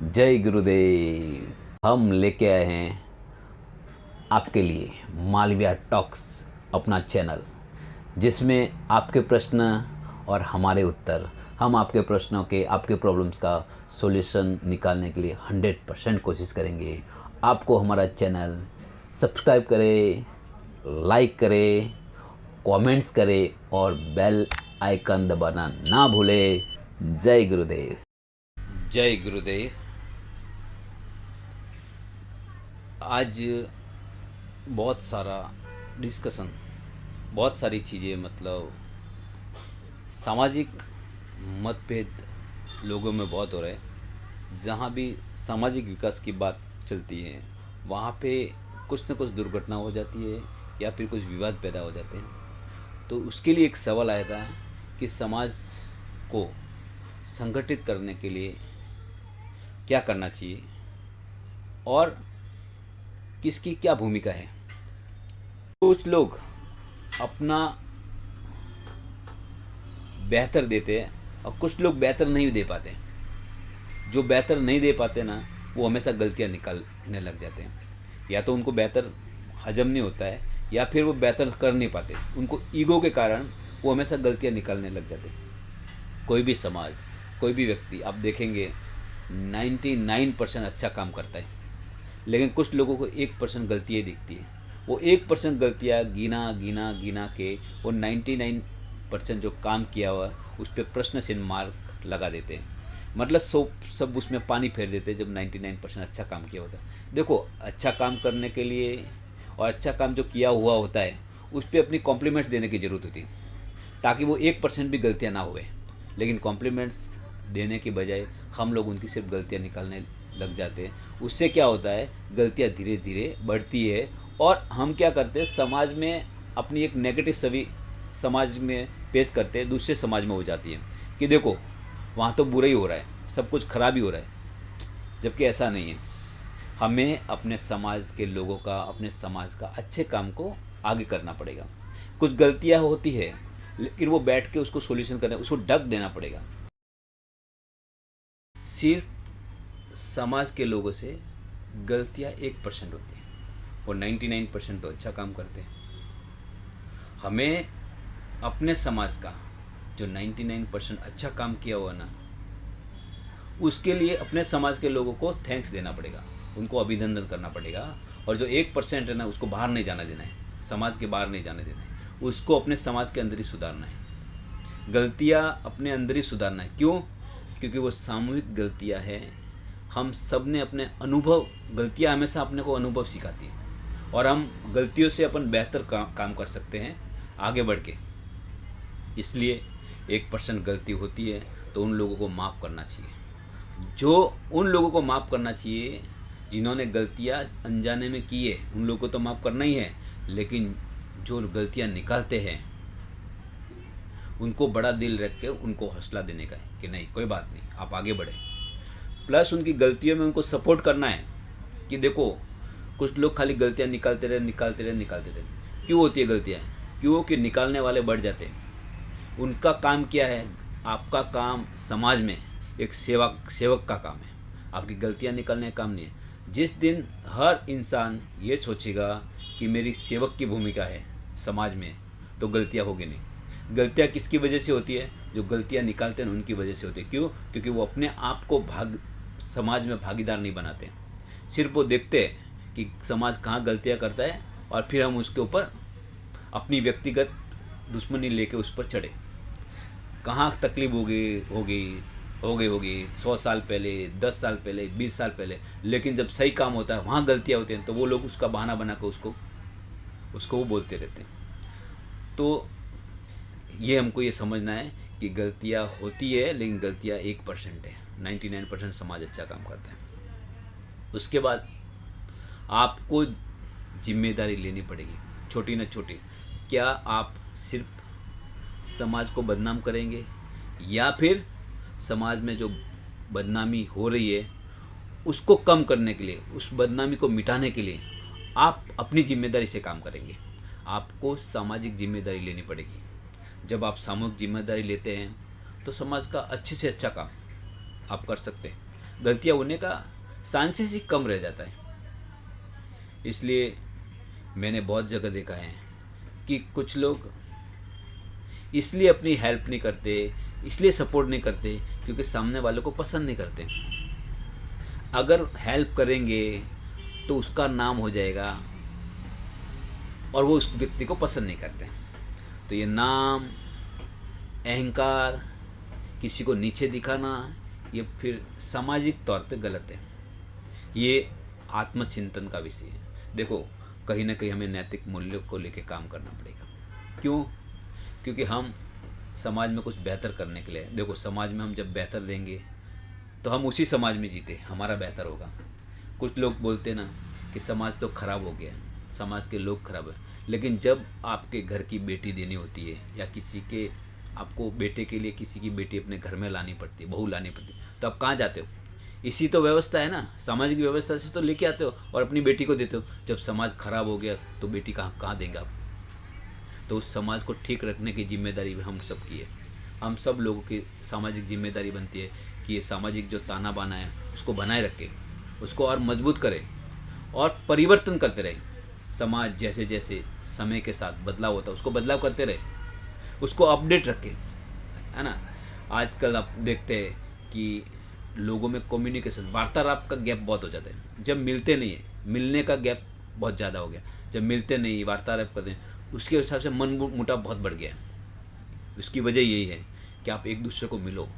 जय गुरुदेव। हम लेके आए हैं आपके लिए मालविया टॉक्स, अपना चैनल जिसमें आपके प्रश्न और हमारे उत्तर, हम आपके प्रश्नों के, आपके प्रॉब्लम्स का सॉल्यूशन निकालने के लिए 100% कोशिश करेंगे। आपको हमारा चैनल सब्सक्राइब करें, लाइक करें, कमेंट्स करें और बेल आइकन दबाना ना भूलें। जय गुरुदेव। जय गुरुदेव। आज बहुत सारा डिस्कशन, बहुत सारी चीज़ें, मतलब सामाजिक मतभेद लोगों में बहुत हो रहे हैं। जहाँ भी सामाजिक विकास की बात चलती है वहाँ पे कुछ न कुछ दुर्घटना हो जाती है या फिर कुछ विवाद पैदा हो जाते हैं। तो उसके लिए एक सवाल आया था कि समाज को संगठित करने के लिए क्या करना चाहिए और किसकी क्या भूमिका है। कुछ लोग अपना बेहतर देते हैं और कुछ लोग बेहतर नहीं दे पाते। जो बेहतर नहीं दे पाते ना, वो हमेशा गलतियां निकालने लग जाते हैं। या तो उनको बेहतर हजम नहीं होता है या फिर वो बेहतर कर नहीं पाते। उनको ईगो के कारण वो हमेशा गलतियां निकालने लग जाते हैं। कोई भी समाज, कोई भी व्यक्ति आप देखेंगे 99% अच्छा काम करता है, लेकिन कुछ लोगों को 1% गलतियाँ दिखती है। वो 1% गलतियाँ गिना गिना गिना के वो 99% जो काम किया हुआ उस पर प्रश्न चिन्ह मार्क लगा देते हैं। मतलब सब उसमें पानी फेर देते हैं जब 99% अच्छा काम किया होता है। देखो, अच्छा काम करने के लिए और अच्छा काम जो किया हुआ होता है उस पर अपनी कॉम्प्लीमेंट्स देने की ज़रूरत होती है, ताकि वो 1% भी गलतियाँ ना हुए। लेकिन कॉम्प्लीमेंट्स देने के बजाय हम लोग उनकी सिर्फ गलतियाँ निकालने लग जाते हैं। उससे क्या होता है, गलतियाँ धीरे धीरे बढ़ती है और हम क्या करते हैं, समाज में अपनी एक नेगेटिव छवि समाज में पेश करते हैं, दूसरे समाज में हो जाती है कि देखो वहाँ तो बुरा ही हो रहा है, सब कुछ खराब ही हो रहा है। जबकि ऐसा नहीं है। हमें अपने समाज के लोगों का, अपने समाज का अच्छे काम को आगे करना पड़ेगा। कुछ गलतियाँ होती है लेकिन वो बैठ के उसको सॉल्यूशन करना, उसको ढक देना पड़ेगा। सिर्फ समाज के लोगों से गलतियाँ 1% होती हैं और 99% तो अच्छा काम करते हैं। हमें अपने समाज का जो 99% अच्छा काम किया हुआ ना, उसके लिए अपने समाज के लोगों को थैंक्स देना पड़ेगा, उनको अभिनंदन करना पड़ेगा। और जो 1% है ना, उसको बाहर नहीं जाना देना है, समाज के बाहर नहीं जाने देना है, उसको अपने समाज के अंदर ही सुधारना है। गलतियाँ अपने अंदर ही सुधारना है। क्यों? क्योंकि वो सामूहिक गलतियाँ हैं। हम सब ने अपने अनुभव, गलतियाँ हमेशा अपने को अनुभव सिखाती हैं और हम गलतियों से अपन बेहतर काम कर सकते हैं आगे बढ़ के। इसलिए 1% गलती होती है तो उन लोगों को माफ़ करना चाहिए। जो उन लोगों को माफ़ करना चाहिए जिन्होंने गलतियाँ अनजाने में की है, उन लोगों को तो माफ़ करना ही है। लेकिन जो गलतियाँ निकालते हैं उनको बड़ा दिल रख के उनको हौसला देने का है कि नहीं, कोई बात नहीं, आप आगे बढ़े। प्लस उनकी गलतियों में उनको सपोर्ट करना है कि देखो, कुछ लोग खाली गलतियाँ निकालते रहे। क्यों होती है गलतियाँ? क्यों? कि निकालने वाले बढ़ जाते हैं। उनका काम क्या है? आपका काम समाज में एक सेवक का काम है, आपकी गलतियाँ निकालने का काम नहीं है। जिस दिन हर इंसान ये सोचेगा कि मेरी सेवक की भूमिका है समाज में, तो गलतियाँ होगी नहीं। गलतियाँ किसकी वजह से होती है? जो गलतियाँ निकालते हैं उनकी वजह से होती है। क्यों? क्योंकि वो अपने आप को समाज में भागीदार नहीं बनाते। सिर्फ वो देखते हैं कि समाज कहाँ गलतियाँ करता है और फिर हम उसके ऊपर अपनी व्यक्तिगत दुश्मनी लेके उस पर चढ़े। कहाँ तकलीफ होगी 100 साल पहले, 10 साल पहले, 20 साल पहले। लेकिन जब सही काम होता है, वहाँ गलतियाँ होती हैं, तो वो लोग उसका बहाना बना कर उसको वो बोलते रहते हैं। तो ये हमको ये समझना है कि गलतियाँ होती है, लेकिन गलतियाँ 1% है, 99% समाज अच्छा काम करता है। उसके बाद आपको जिम्मेदारी लेनी पड़ेगी, छोटी न छोटी। क्या आप सिर्फ समाज को बदनाम करेंगे या फिर समाज में जो बदनामी हो रही है उसको कम करने के लिए, उस बदनामी को मिटाने के लिए आप अपनी जिम्मेदारी से काम करेंगे? आपको सामाजिक जिम्मेदारी लेनी पड़ेगी। जब आप सामूहिक जिम्मेदारी लेते हैं तो समाज का अच्छे से अच्छा काम आप कर सकते हैं। गलतियाँ होने का चांसेस ही कम रह जाता है। इसलिए मैंने बहुत जगह देखा है कि कुछ लोग इसलिए अपनी हेल्प नहीं करते, इसलिए सपोर्ट नहीं करते क्योंकि सामने वालों को पसंद नहीं करते। अगर हेल्प करेंगे तो उसका नाम हो जाएगा और वो उस व्यक्ति को पसंद नहीं करते। तो ये नाम, अहंकार, किसी को नीचे दिखाना, ये फिर सामाजिक तौर पे गलत है। ये आत्मचिंतन का विषय है। देखो, कहीं ना कहीं हमें नैतिक मूल्यों को लेकर काम करना पड़ेगा। क्यों? क्योंकि हम समाज में कुछ बेहतर करने के लिए, देखो समाज में हम जब बेहतर देंगे तो हम उसी समाज में जीते, हमारा बेहतर होगा। कुछ लोग बोलते ना कि समाज तो खराब हो गया, समाज के लोग खराब है, लेकिन जब आपके घर की बेटी देनी होती है या किसी के, आपको बेटे के लिए किसी की बेटी अपने घर में लानी पड़ती है, बहू लानी पड़ती है, तो आप कहाँ जाते हो? इसी तो व्यवस्था है ना, सामाजिक व्यवस्था से तो लेके आते हो और अपनी बेटी को देते हो। जब समाज खराब हो गया तो बेटी कहाँ देंगे आप? तो उस समाज को ठीक रखने की जिम्मेदारी भी हम सब की है। हम सब लोगों की सामाजिक जिम्मेदारी बनती है कि ये सामाजिक जो ताना बाना है उसको बनाए रखें, उसको और मजबूत करें और परिवर्तन करते रहे। समाज जैसे जैसे समय के साथ बदलाव होता है उसको बदलाव करते रहे, उसको अपडेट रखें, है ना। आजकल आप देखते हैं कि लोगों में कम्युनिकेशन, वार्तालाप का गैप बहुत हो जाता है। जब मिलते नहीं है, मिलने का गैप बहुत ज़्यादा हो गया। जब मिलते नहीं, वार्तालाप करते हैं, उसके हिसाब से मन मुटाव बहुत बढ़ गया है। उसकी वजह यही है कि आप एक दूसरे को मिलो,